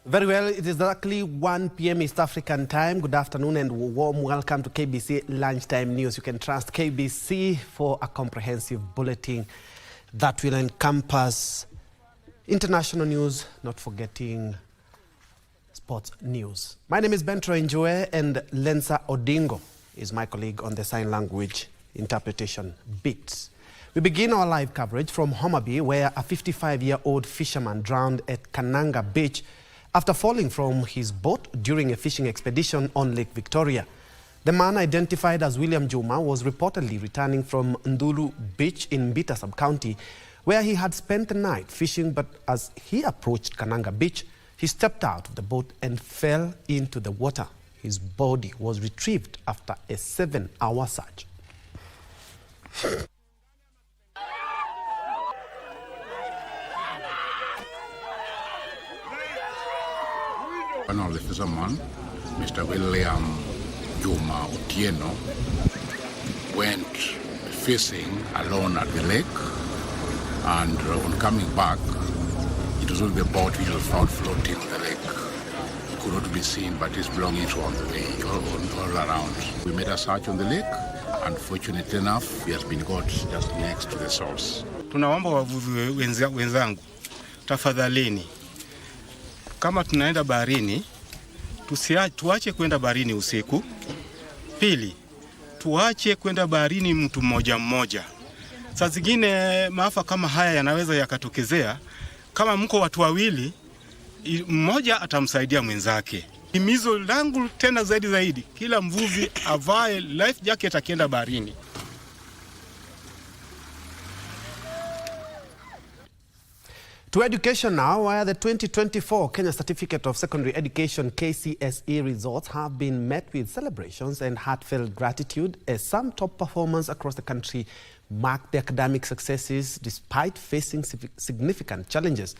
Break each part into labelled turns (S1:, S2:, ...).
S1: Very well, it is exactly 1 p.m. East African time. Good afternoon and warm welcome to KBC Lunchtime News. You can trust KBC for a comprehensive bulletin that will encompass international news, not forgetting sports news. My name is Njue and Lensa Odingo is my colleague on the sign language interpretation bit. We begin our live coverage from Homa Bay, where a 55-year-old fisherman drowned at Kananga Beach after falling from his boat during a fishing expedition on Lake Victoria. The man, identified as William Juma, was reportedly returning from Ndulu Beach in Mbita Sub-County, where he had spent the night fishing, but as he approached Kananga Beach, he stepped out of the boat and fell into the water. His body was retrieved after a 7-hour search.
S2: One of the fishermen, Mr. William Juma Otieno, went fishing alone at the lake, and on coming back, it was only the boat which was found floating on the lake. It could not be seen, but his belongings were on the way, all around. We made a search on the lake, and fortunately enough, he has been got just next to the source.
S3: Tunaomba wavuvi wenzangu, tafadhalini, kama tunaenda baharini, tuache kwenda baharini usiku. Pili, tuache kwenda baharini mtu mmoja mmoja. Saa zingine maafa kama haya yanaweza yakatokezea. Kama mko watu wawili, mmoja atamsaidia mwenzake. Himizo langu tena zaidi, kila mvuvi avae life jacket akienda baharini.
S1: To education now, where the 2024 Kenya Certificate of Secondary Education KCSE results have been met with celebrations and heartfelt gratitude, as some top performers across the country marked their academic successes despite facing significant challenges.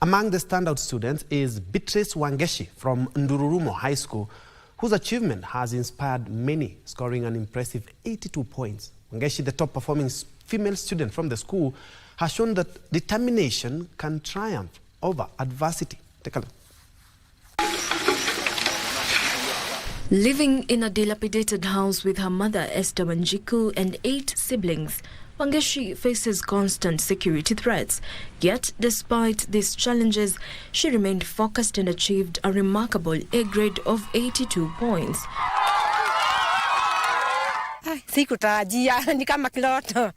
S1: Among the standout students is Beatrice Wangeshi from Ndururumo High School, whose achievement has inspired many, scoring an impressive 82 points. Wangeshi, the top performing female student from the school, has shown that determination can triumph over adversity. Take a look.
S4: Living in a dilapidated house with her mother, Esther Wanjiku, and 8 siblings, Wangeshi faces constant security threats. Yet, despite these challenges, she remained focused and achieved a remarkable A grade of 82 points.
S5: Sikutarajia ni kama kiloto.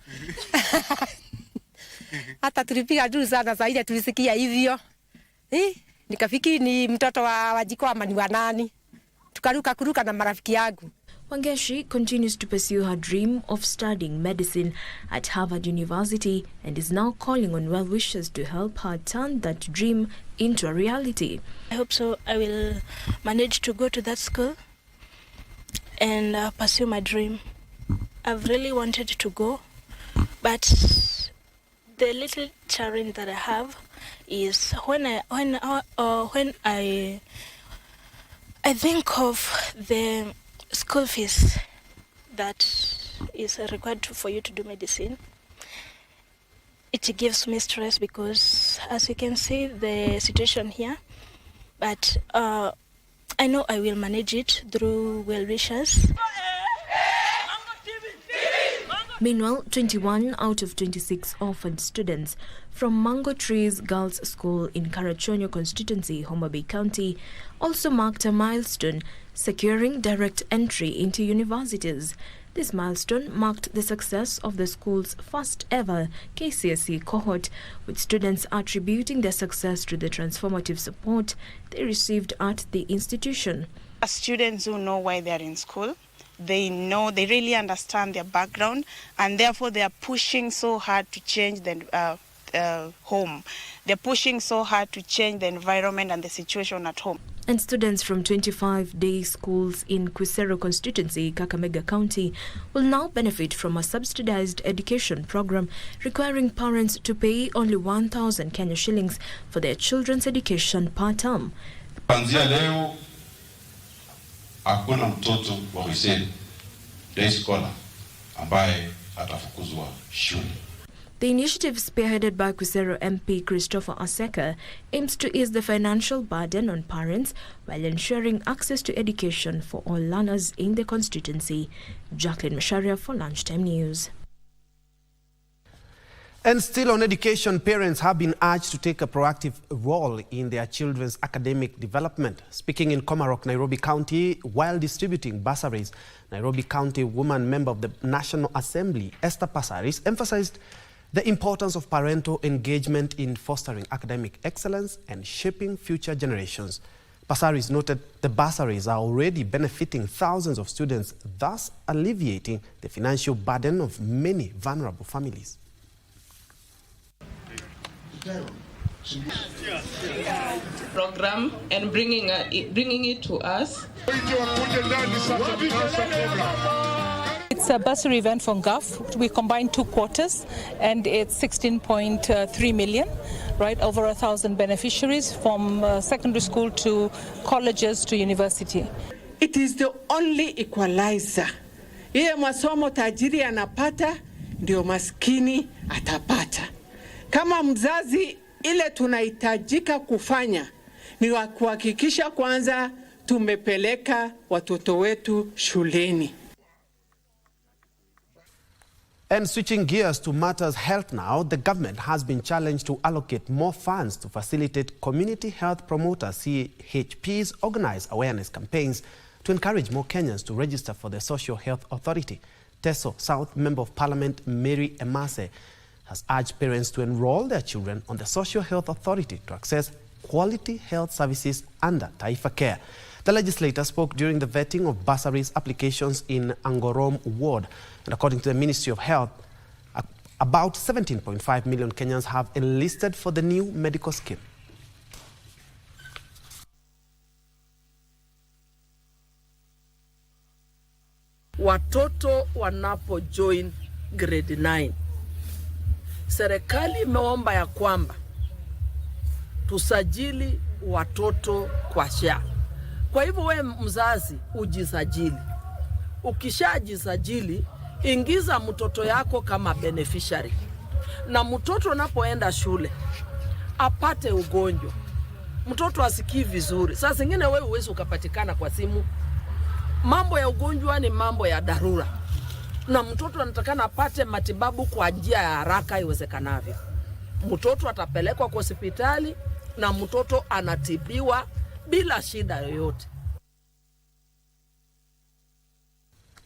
S5: Hata tulipiga juu sana zaidi tulisikia hivyo. Nikafikiri ni mtoto wa Wanjiku ama ni wa nani. Tukaruka na marafiki yangu.
S4: Wangeshi continues to pursue her dream of studying medicine at Harvard University and is now calling on well-wishers to help her turn that dream into a reality.
S6: I hope so. I will manage to go to that school and pursue my dream. I've really wanted to go, but the little challenge that I have is when I think of the school fees that is required for you to do medicine. It gives me stress because, as you can see, the situation here. But I know I will manage it through well wishers.
S4: Meanwhile, 21 out of 26 orphaned students from Mango Trees Girls School in Karachonyo constituency, Homa Bay County, also marked a milestone, securing direct entry into universities. This milestone marked the success of the school's first ever KCSE cohort, with students attributing their success to the transformative support they received at the institution.
S7: Students who know why they are in school, they really understand their background, and therefore they are pushing so hard to change the home. They're pushing so hard to change the environment and the situation at home.
S4: And students from 25 day schools in Quisero constituency, Kakamega County, will now benefit from a subsidized education program requiring parents to pay only 1,000 Kenya shillings for their children's education per term.
S8: Kuanzia leo hakuna mtoto wa Hussein day scholar ambaye atafukuzwa shule.
S4: The initiative, spearheaded by Kusero MP Christopher Aseka, aims to ease the financial burden on parents while ensuring access to education for all learners in the constituency. Jacqueline Masharia for Lunchtime News.
S1: And still on education, parents have been urged to take a proactive role in their children's academic development. Speaking in Komarok, Nairobi County, while distributing bursaries, Nairobi County woman member of the National Assembly, Esther Bursaries, emphasized the importance of parental engagement in fostering academic excellence and shaping future generations. Bursaries noted the bursaries are already benefiting thousands of students, thus alleviating the financial burden of many vulnerable families.
S9: Program and bringing it to us.
S10: It's a bursary event from GAF. We combined 2 quarters and it's 16.3 million, right? Over 1,000 beneficiaries from secondary school to colleges to university.
S11: It is the only equalizer. Ile masomo tajiri anapata ndio maskini atapata. Kama mzazi, ile tunahitajika kufanya ni kuhakikisha kwanza tumepeleka watoto wetu shuleni.
S1: And switching gears to matters health now, the government has been challenged to allocate more funds to facilitate community health promoters, CHPs, organize awareness campaigns to encourage more Kenyans to register for the Social Health Authority. Teso South Member of Parliament Mary Emase has urged parents to enroll their children on the Social Health Authority to access quality health services under Taifa Care. The legislator spoke during the vetting of bursaries applications in Angorom Ward. And according to the Ministry of Health, about 17.5 million Kenyans have enlisted for the new medical scheme.
S12: Watoto wanapo join grade 9. Serikali imeomba ya kwamba tusajili watoto kwa SHA. Kwa hivyo wewe mzazi ujisajili. Ukishajisajili, ingiza mtoto yako kama beneficiary. Na mtoto anapoenda shule apate ugonjwa. Mtoto asikii vizuri. Saa zingine wewe huwezi ukapatikana kwa simu. Mambo ya ugonjwa ni mambo ya dharura. Na mtoto anatakana apate matibabu kwa njia ya haraka iwezekanavyo. Mtoto atapelekwa kwa hospitali na mtoto anatibiwa bila shida yoyote.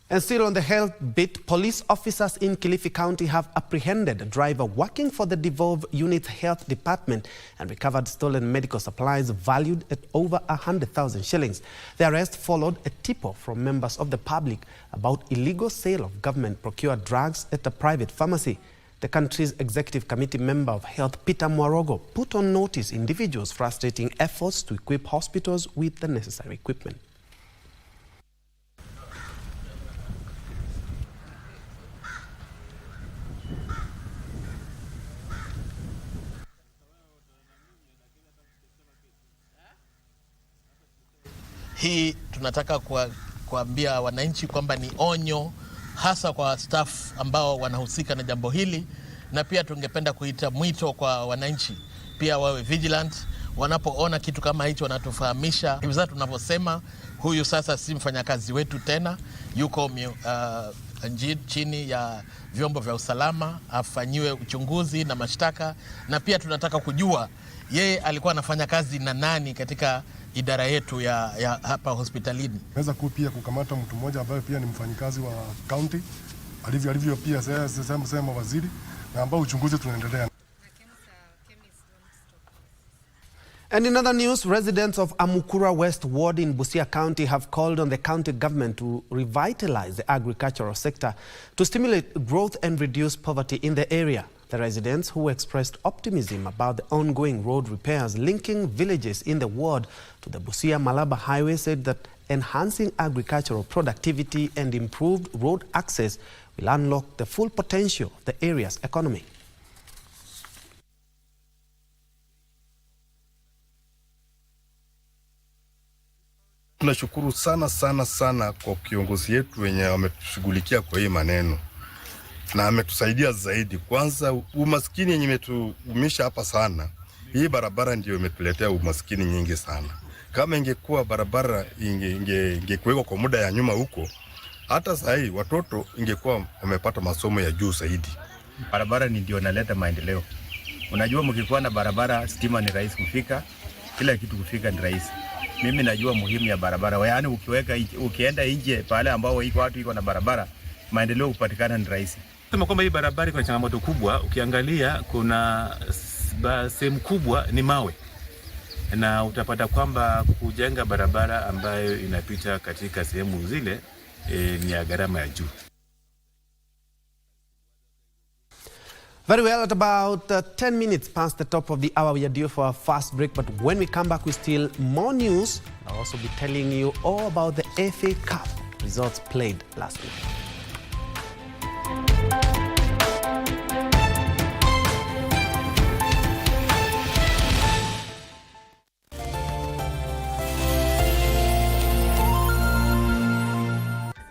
S1: And still on the health bit, police officers in Kilifi County have apprehended a driver working for the devolved unit's health department and recovered stolen medical supplies valued at over 100,000 shillings. The arrest followed a tip-off from members of the public about illegal sale of government-procured drugs at a private pharmacy. The country's executive committee member of health, Peter Mwarogo, put on notice individuals frustrating efforts to equip hospitals with the necessary equipment.
S13: Hii tunataka kuambia wananchi kwamba ni onyo hasa kwa staff ambao wanahusika na jambo hili, na pia tungependa kuita mwito kwa wananchi pia wawe vigilant wanapoona kitu kama hicho, wanatufahamisha. Hivi sasa tunavyosema, huyu sasa si mfanyakazi wetu tena, yuko chini ya vyombo vya usalama, afanyiwe uchunguzi na mashtaka, na pia tunataka kujua yeye alikuwa anafanya kazi na nani katika idara yetu ya hapa hospitalini.
S14: Naweza pia kukamata mtu mmoja ambaye pia ni mfanyikazi wa county, alivyo pia sema waziri, na ambao uchunguzi tunaendelea.
S1: And in other news, residents of Amukura West Ward in Busia County have called on the county government to revitalize the agricultural sector to stimulate growth and reduce poverty in the area. The residents, who expressed optimism about the ongoing road repairs linking villages in the ward to the Busia-Malaba highway, said that enhancing agricultural productivity and improved road access will unlock the full potential of the area's economy.
S14: Tunashukuru sana kwa kiongozi yetu wenye wametushughulikia kwa hii maneno.
S15: na ametusaidia zaidi. Kwanza umaskini yenye imetuumisha hapa sana, hii barabara ndio imetuletea umaskini nyingi sana. Kama ingekuwa barabara ingekuwekwa kwa muda ya nyuma huko, hata sasa hii watoto ingekuwa wamepata masomo ya juu zaidi.
S16: Barabara ndio inaleta maendeleo. Unajua mkikuwa na barabara, stima ni rahisi kufika, kila kitu kufika ni rahisi. Mimi najua muhimu ya barabara. Yaani ukienda nje pale ambao watu iko na barabara, maendeleo kupatikana ni rahisi.
S17: Sema kwamba hii barabara iko na changamoto kubwa. Ukiangalia kuna sehemu kubwa ni mawe. Na utapata kwamba kujenga barabara ambayo inapita katika sehemu zile ni ya gharama ya juu.
S1: Very well, at about 10 minutes past the top of the hour, we are due for our first break. But when we come back with still more news, I'll also be telling you all about the FA Cup results played last week.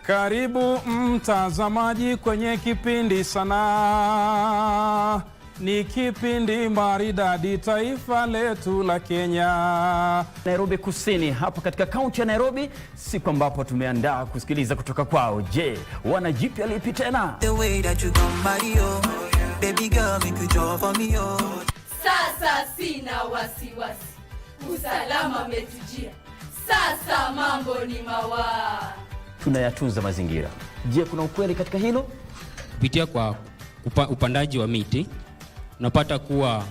S18: Karibu mtazamaji kwenye kipindi Sanaa. Ni kipindi maridadi taifa letu la Kenya.
S19: Nairobi Kusini, hapa katika kaunti ya Nairobi, siku ambapo tumeandaa kusikiliza kutoka kwao. Je, wana jipya lipi tena?
S20: Sasa sina wasiwasi, usalama umetujia, sasa mambo ni mawaa.
S19: Tunayatunza mazingira. Je, kuna ukweli katika hilo?
S21: Kupitia kwa upandaji wa miti, unapata kuwa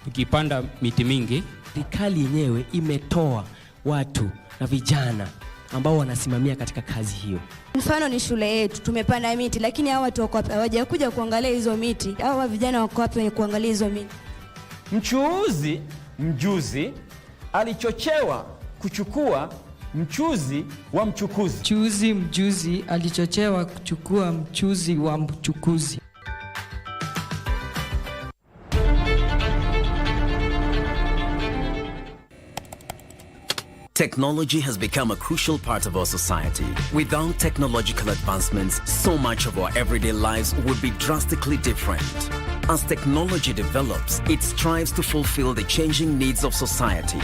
S21: tukipanda miti mingi,
S22: serikali yenyewe imetoa watu na vijana ambao wanasimamia katika kazi hiyo.
S23: Mfano ni shule yetu, tumepanda miti, lakini hawa watu wako wapi? Hawajakuja kuangalia hizo miti. Hawa vijana wako wapi wenye kuangalia hizo miti?
S19: Mjuzi alichochewa kuchukua mchuzi wa mchukuzi.
S24: Mjuzi alichochewa kuchukua mchuzi wa mchukuzi.
S25: Technology has become a crucial part of our society. Without technological advancements, so much of our everyday lives would be drastically different. As technology develops, it strives to fulfill the changing needs of society.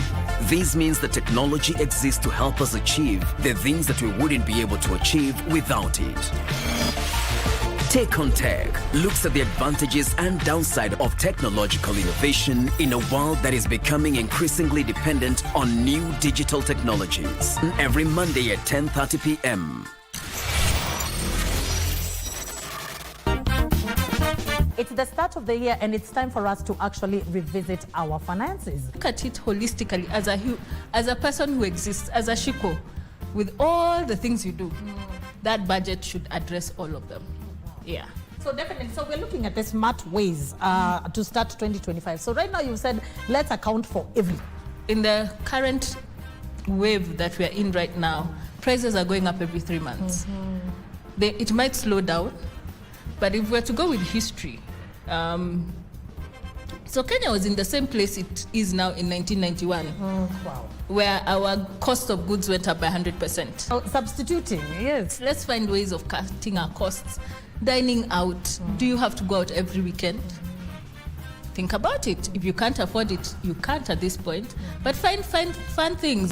S25: This means that technology exists to help us achieve the things that we wouldn't be able to achieve without it. Take on Tech looks at the advantages and downside of technological innovation in a world that is becoming increasingly dependent on new digital technologies. Every Monday at 10:30 p.m.
S26: It's the start of the year and it's time for us to actually revisit our finances.
S27: Look at it holistically as a person who exists, as a Shiko, with all the things you do. That budget should address all of them. Yeah.
S26: So definitely, so we're looking at the smart ways to start 2025. So right now you said, let's account for everything.
S27: In the current wave that we're in right now, prices are going up every 3 months. It might slow down, but if we're to go with history, so Kenya was in the same place it is now in 1991, where our cost of goods went up by 100%.
S26: Oh, substituting, yes.
S27: Let's find ways of cutting our costs. Dining out, do you have to go out every weekend? Think about it. If you can't afford it, you can't at this point, but find fun things.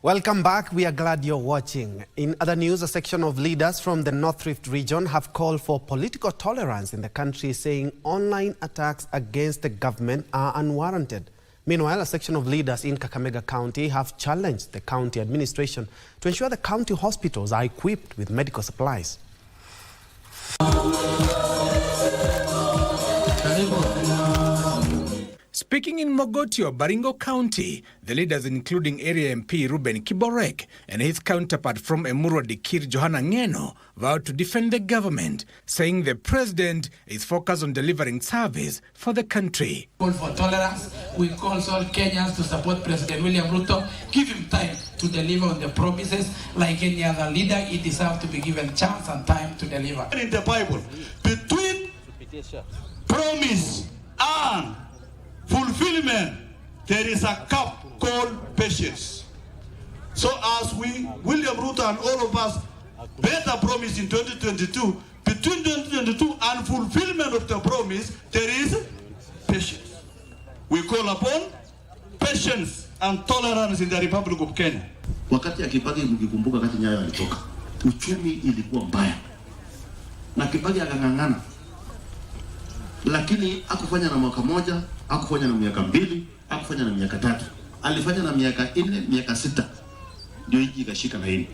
S1: Welcome back. We are glad you're watching. In other news, a section of leaders from the North Rift region have called for political tolerance in the country, saying online attacks against the government are unwarranted. Meanwhile, a section of leaders in Kakamega County have challenged the county administration to ensure the county hospitals are equipped with medical supplies.
S2: Speaking in Mogotio, Baringo County, the leaders including Area MP Ruben Kiborek and his counterpart from Emurua Dikir Johanna Ngeno vowed to defend the government, saying the president is focused on delivering service for the country.
S3: Call for tolerance. We call all Kenyans to support President William Ruto. Give him time to deliver on the promises. Like any other leader, he deserves to be given chance and time to deliver.
S4: In the Bible, between promise and fulfillment, there is a cup called patience. So as William Ruto and all of us made a promise in 2022, between 2022 and fulfillment of the promise, there is patience. We call upon patience and tolerance in the Republic of Kenya.
S5: Wakati ya Kibaki mkikumbuka kati Nyayo alitoka, uchumi ilikuwa mbaya. Na Kibaki akang'ang'ana. Lakini hakufanya na mwaka moja, hakufanya na miaka 2, hakufanya na miaka 3. Alifanya na miaka 4, miaka 6. Ndio hiki ikashika na hili.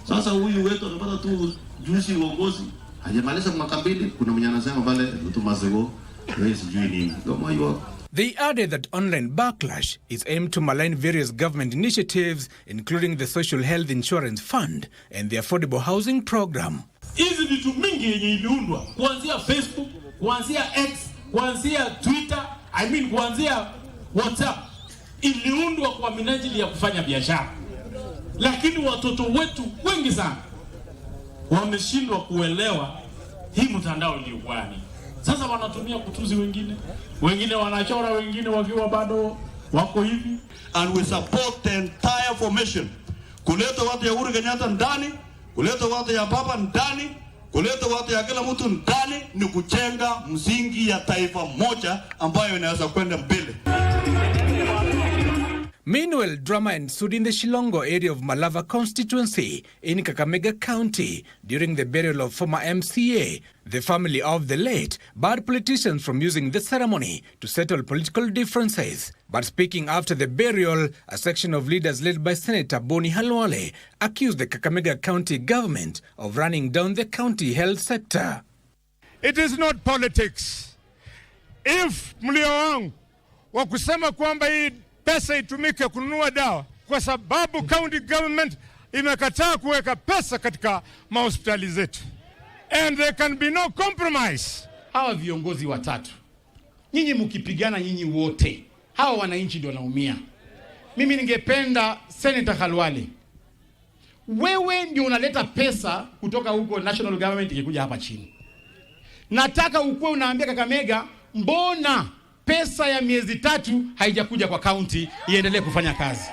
S5: Sasa huyu wetu amepata tu juzi uongozi. Hajamaliza mwaka 2, kuna mwenye anasema pale Tumasego, wewe sijui nini. Kama hiyo.
S2: They added that online backlash is aimed to malign various government initiatives, including the Social Health Insurance Fund and the Affordable Housing Program.
S4: Hizi vitu mingi yenye iliundwa kuanzia Facebook, kuanzia X, kuanzia Twitter, kuanzia WhatsApp, iliundwa kwa minajili ya kufanya biashara. Lakini watoto wetu wengi sana wameshindwa kuelewa hii mtandao ilikuwa nini. Sasa wanatumia kutuzi wengine wanachora wengine wakiwa bado wako hivi. And we support the entire formation. Kuleta watu ya Uhuru Kenyatta ndani, kuleta watu ya Baba ndani, kuleta watu ya kila mtu ndani, ni kujenga msingi ya taifa moja ambayo inaweza kwenda mbele.
S2: Meanwhile, drama ensued in the Shilongo area of Malava constituency in Kakamega County during the burial of former MCA, the family of the late, barred politicians from using the ceremony to settle political differences. But speaking after the burial, a section of leaders led by Senator Boni Halwale accused the Kakamega County government of running down the county health sector.
S6: It is not politics. If mlio wangu wa kusema kwamba hii pesa itumike kununua dawa kwa sababu county government imekataa kuweka pesa katika mahospitali zetu. And there can be no compromise.
S7: Hawa viongozi watatu, nyinyi mkipigana nyinyi wote, hawa wananchi ndio wanaumia. Mimi ningependa Senator Khalwale, wewe ndio unaleta pesa kutoka huko national government ikikuja hapa chini. Nataka ukuwe unaambia Kakamega, mbona pesa ya miezi 3 haijakuja kwa county iendelee kufanya kazi.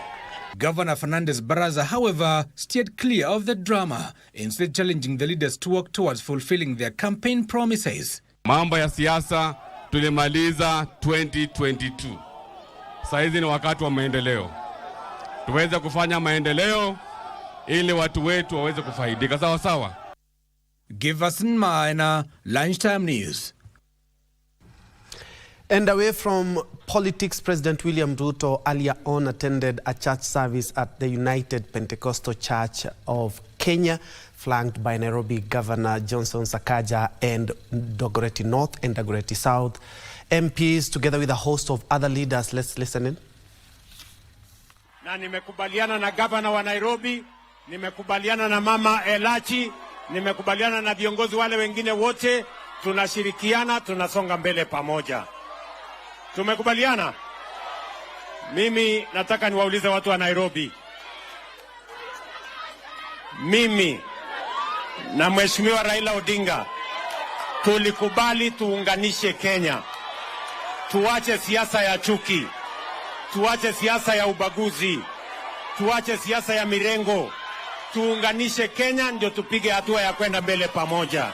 S2: Governor Fernandez Baraza, however, steered clear of the drama, instead challenging the leaders to work towards fulfilling their campaign promises.
S8: Mambo ya siasa tulimaliza 2022. Saizi ni wakati wa maendeleo. Tuweze kufanya maendeleo ili watu wetu waweze kufaidika sawa sawa.
S2: Giverson Maina, Lunchtime News.
S1: And away from politics, President William Ruto earlier on attended a church service at the United Pentecostal Church of Kenya, flanked by Nairobi Governor Johnson Sakaja and Dagoretti North and Dagoretti South MPs, together with a host of other leaders. Let's listen in.
S28: Na nimekubaliana na Governor wa Nairobi, nimekubaliana na Mama Elachi, nimekubaliana na viongozi wale wengine wote, tunashirikiana, tunasonga mbele pamoja. Tumekubaliana. Mimi nataka niwaulize watu wa Nairobi. Mimi na Mheshimiwa Raila Odinga tulikubali tuunganishe Kenya. Tuache siasa ya chuki. Tuache siasa ya ubaguzi. Tuache siasa ya mirengo. Tuunganishe Kenya ndio tupige hatua ya kwenda mbele pamoja.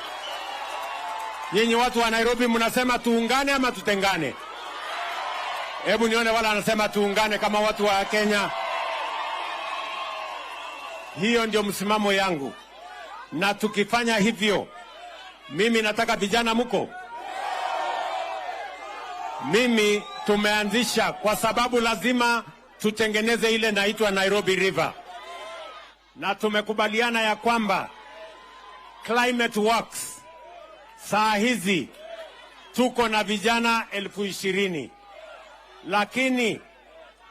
S28: Nyinyi watu wa Nairobi mnasema tuungane ama tutengane? Hebu nione wala anasema tuungane kama watu wa Kenya. Hiyo ndio msimamo yangu. Na tukifanya hivyo, mimi nataka vijana mko. Mimi tumeanzisha kwa sababu lazima tutengeneze ile inaitwa Nairobi River. Na tumekubaliana ya kwamba Climate Works saa hizi tuko na vijana 20,000. lakini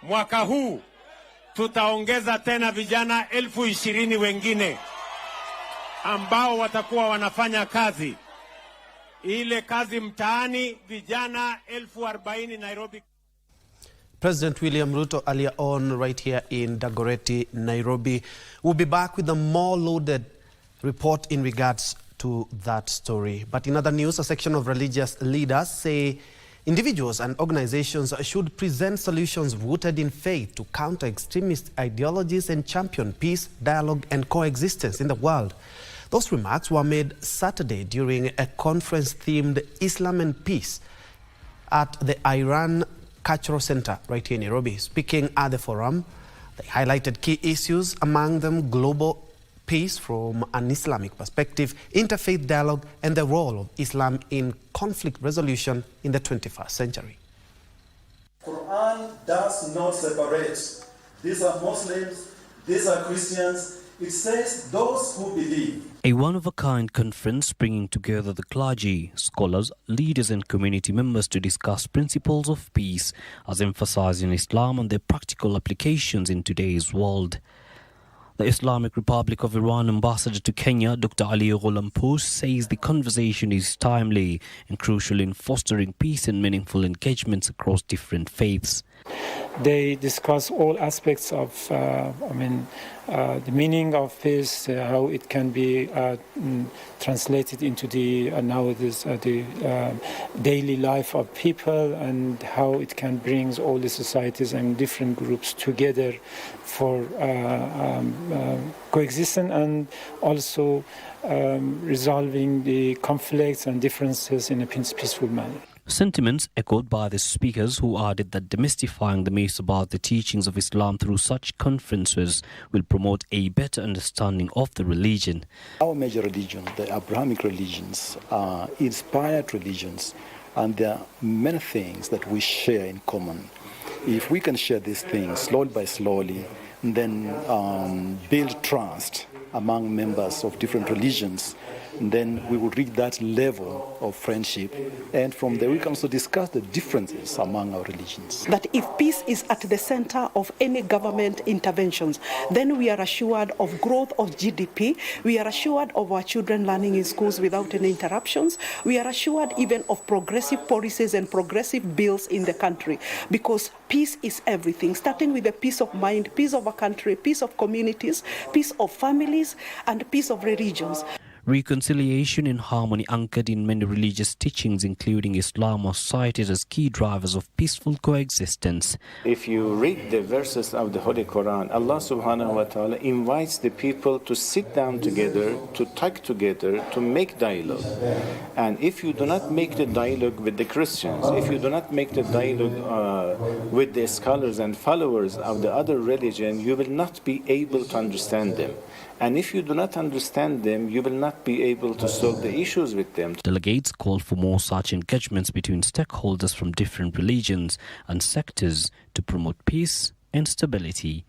S28: mwaka huu tutaongeza tena vijana 20,000 wengine ambao watakuwa wanafanya kazi ile kazi mtaani, vijana 40,000 Nairobi.
S1: President William Ruto earlier on right here in Dagoretti, Nairobi. We'll be back with a more loaded report in regards to that story. But in other news, a section of religious leaders say individuals and organizations should present solutions rooted in faith to counter extremist ideologies and champion peace, dialogue and coexistence in the world. Those remarks were made Saturday during a conference themed Islam and Peace at the Iran Cultural Center right here in Nairobi. Speaking at the forum, they highlighted key issues, among them global peace from an Islamic perspective, interfaith dialogue, and the role of Islam in conflict resolution in the 21st century.
S9: Quran does not separate. These are Muslims, these are Christians. It says those who believe.
S10: A one-of-a-kind conference bringing together the clergy, scholars, leaders and community members to discuss principles of peace as emphasized in Islam and their practical applications in today's world. The Islamic Republic of Iran ambassador to Kenya, Dr. Ali Ghulampour, says the conversation is timely and crucial in fostering peace and meaningful engagements across different faiths.
S11: They discuss all aspects of, the meaning of peace, how it can be translated into the daily life of people, and how it can bring all the societies and different groups together for coexistence, and also resolving the conflicts and differences in a peaceful manner.
S10: Sentiments echoed by the speakers, who added that demystifying the myths about the teachings of Islam through such conferences will promote a better understanding of the religion.
S12: Our major religions, the Abrahamic religions, are inspired religions, and there are many things that we share in common. If we can share these things slowly by slowly, then build trust among members of different religions, then we will reach that level of friendship, and from there we can also discuss the differences among our religions.
S13: That if peace is at the center of any government interventions, then we are assured of growth of GDP, we are assured of our children learning in schools without any interruptions, we are assured even of progressive policies and progressive bills in the country, because peace is everything, starting with the peace of mind, peace of a country, peace of communities, peace of families, and peace of religions.
S10: Reconciliation and harmony anchored in many religious teachings, including Islam, are cited as key drivers of peaceful coexistence.
S14: If you read the verses of the Holy Quran, Allah subhanahu wa ta'ala invites the people to sit down together, to talk together, to make dialogue. And if you do not make the dialogue with the Christians, if you do not make the dialogue with the scholars and followers of the other religion, you will not be able to understand them. And if you do not understand them, you will not be able to solve the issues with them.
S10: Delegates called for more such engagements between stakeholders from different religions and sectors to promote peace and stability.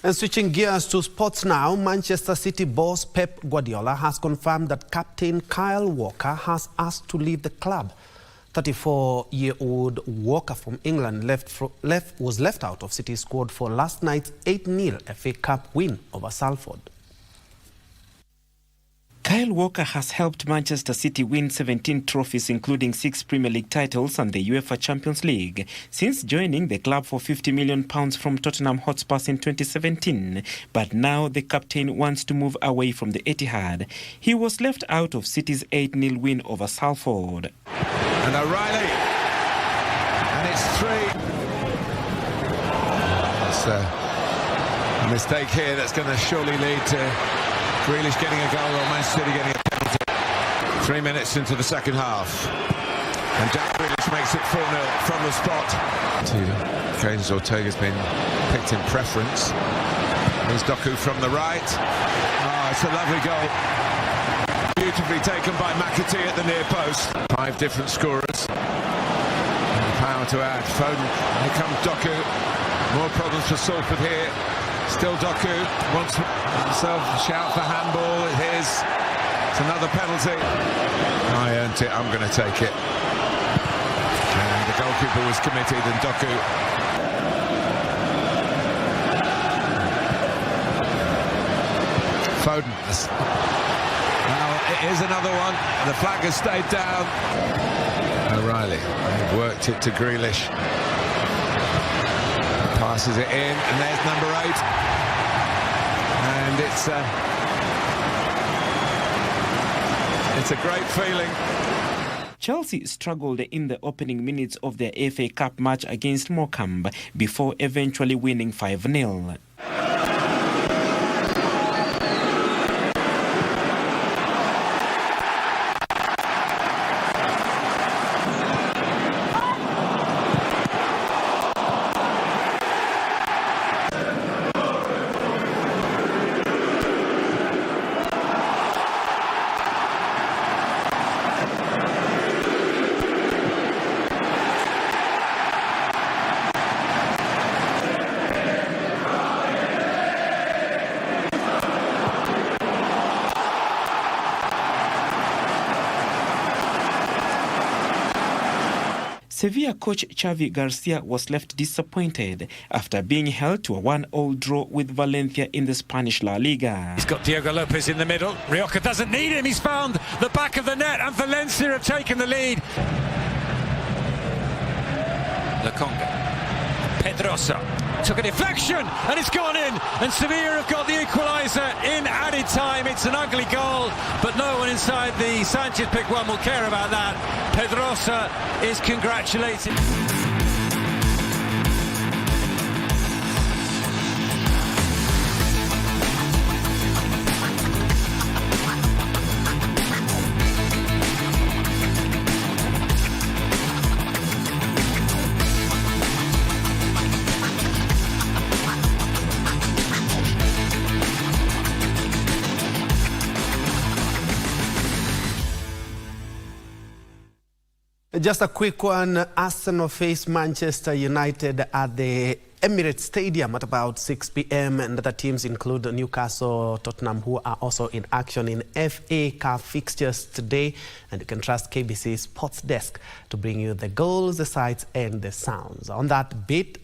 S1: And switching gears to sports now, Manchester City boss Pep Guardiola has confirmed that captain Kyle Walker has asked to leave the club. 34-year-old Walker from England was left out of City's squad for last night's 8-0 FA Cup win over Salford.
S15: Kyle Walker has helped Manchester City win 17 trophies, including 6 Premier League titles and the UEFA Champions League, since joining the club for £50 million from Tottenham Hotspur in 2017. But now the captain wants to move away from the Etihad. He was left out of City's 8-0 win over Salford.
S16: And O'Reilly, and it's 3. That's a mistake here that's going to surely lead to Grealish getting a goal or Man City getting a penalty. 3 minutes into the second half. And Jack Grealish makes it 4-0 from the spot. Keynes Ortega's been picked in preference. Here's Doku from the right. Oh, it's a lovely goal. beautifully taken by McAtee at the near post. 5 different scorers. And the power to add. Foden. Here comes Doku. More problems for Salford here. Still Doku wants himself a shout for handball. It's another penalty. I earned it. I'm going to take it. And the goalkeeper was committed, and Doku. Foden. Now it is another one. The flag has stayed down. O'Reilly worked it to Grealish. Passes it in, and there's number 8. And it's a great feeling.
S15: Chelsea struggled in the opening minutes of their FA Cup match against Morecambe before eventually winning 5-0. Sevilla coach Xavi Garcia was left disappointed after being held to a 1-1 draw with Valencia in the Spanish La Liga.
S17: He's got Diego Lopez in the middle. Rioja doesn't need him. He's found the back of the net, and Valencia have taken the lead. Laconga. Pedrosa took a deflection and it's gone in, and Sevilla have got the equaliser in added time. It's an ugly goal, but no one inside the Sanchez pick one will care about that. Pedrosa is congratulated.
S1: Just a quick one. Arsenal face Manchester United at the Emirates Stadium at about 6 p.m. and other teams include Newcastle, Tottenham, who are also in action in FA Cup fixtures today. And you can trust KBC Sports Desk to bring you the goals, the sights and the sounds. On that bit,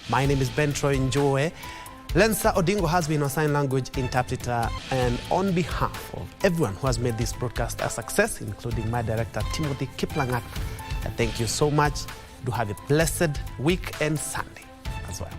S1: my name is Njue. Lensa Odingo has been our sign language interpreter, and on behalf of everyone who has made this broadcast a success, including my director Timothy Kiplangat, I thank you so much. Do have a blessed week and Sunday as well.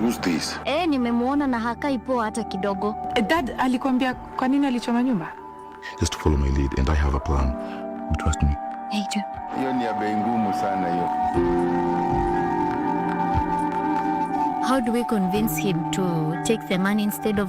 S18: Who's this?
S19: Nimemwona na hakai poa hata kidogo.
S20: Dad alikwambia kwa nini alichoma nyumba?
S18: Just follow my lead and I have a plan. You trust me?
S19: Hey, Njue.
S18: Hiyo ni ya bei ngumu sana hiyo.
S19: How do we convince him to take the money instead of